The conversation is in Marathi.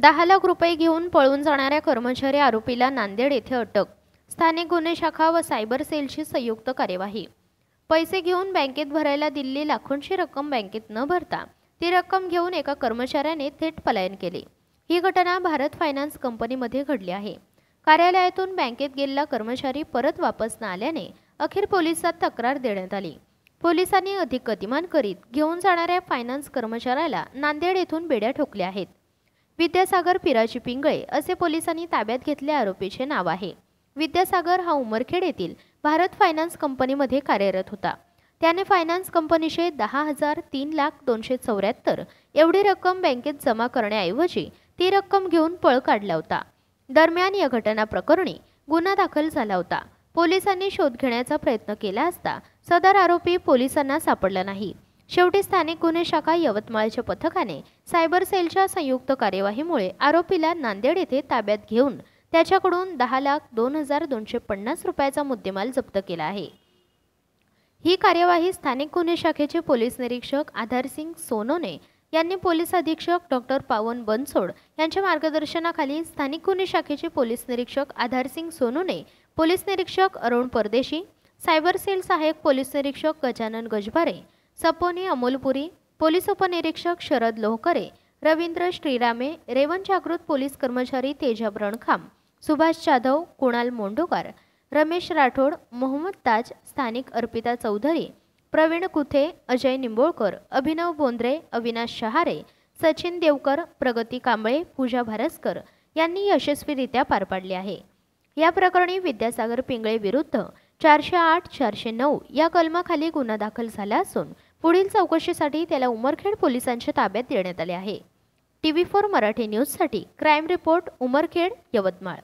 10 लाख रुपये घेऊन पळून जाणाऱ्या कर्मचारी आरोपीला नांदेड येथे अटक। स्थानिक गुन्हे शाखा व सायबर सेलची संयुक्त कार्यवाही। पैसे घेऊन बँकेत भरायला दिलेली लाखोंची रक्कम बँकेत न भरता ती रक्कम घेऊन एका कर्मचाऱ्याने थेट पलायन केले। ही घटना भारत फायनान्स कंपनीमध्ये घडली आहे। कार्यालयातून बँकेत गेलेला कर्मचारी परत वापस न आल्याने अखेर पोलिसात तक्रार देण्यात आली। पोलिसांनी अधिक गतिमान करीत घेऊन जाणाऱ्या फायनान्स कर्मचाऱ्याला नांदेड येथून बेड्या ठोकल्या आहेत। विद्यासागर पिराची पिंगळे असे पोलिसांनी ताब्यात घेतले आरोपीचे नाव आहे। विद्यासागर हा उमरखेड येथील भारत फायनान्स कंपनीमध्ये कार्यरत होता। त्याने फायनान्स कंपनीचे 10,03,274 एवढी रक्कम बँकेत जमा करण्याऐवजी ती रक्कम घेऊन पळ काढला होता। दरम्यान या घटना प्रकरणी गुन्हा दाखल झाला होता। पोलिसांनी शोध घेण्याचा प्रयत्न केला असता सदर आरोपी पोलिसांना सापडला नाही। शेवटी स्थानिक गुन्हे शाखा यवतमाळच्या पथकाने सायबर सेलच्या संयुक्त कार्यवाहीमुळे आरोपीला नांदेड येथे ताब्यात घेऊन त्याच्याकडून 10,02,250 रुपयाचा मुद्देमाल जप्त केला आहे। ही कार्यवाही स्थानिक गुन्हे शाखेचे पोलीस निरीक्षक आधारसिंग सोनोने यांनी पोलीस अधीक्षक डॉक्टर पावन बनसोड यांच्या मार्गदर्शनाखाली स्थानिक गुन्हे शाखेचे पोलीस निरीक्षक आधारसिंग सोनोने, पोलीस निरीक्षक अरुण परदेशी, सायबर सेल सहाय्यक पोलीस निरीक्षक गजानन गजबारे, सपोनी अमोलपुरी, पोलीस उपनिरीक्षक शरद लोहकरे, रवींद्र श्रीरामे, रेवन जागृत पोलीस कर्मचारी तेजाब रणखाम, सुभाष जाधव, कुणाल मोंडोकर, रमेश राठोड, मोहम्मद ताज, स्थानिक अर्पिता चौधरी, प्रवीण कुथे, अजय निंबोळकर, अभिनव बोंद्रे, अविनाश शहारे, सचिन देवकर, प्रगती कांबळे, पूजा भारसकर यांनी यशस्वीरित्या पार पाडले आहे। या प्रकरणी विद्यासागर पिंगळे विरुद्ध 408-409 या कलमाखाली गुन्हा दाखल झाला असून पुढील चौकशीसाठी त्याला उमरखेड पोलिसांच्या ताब्यात देण्यात आले आहे। TV4 मराठी न्यूजसाठी क्राईम रिपोर्ट, उमरखेड, यवतमाळ।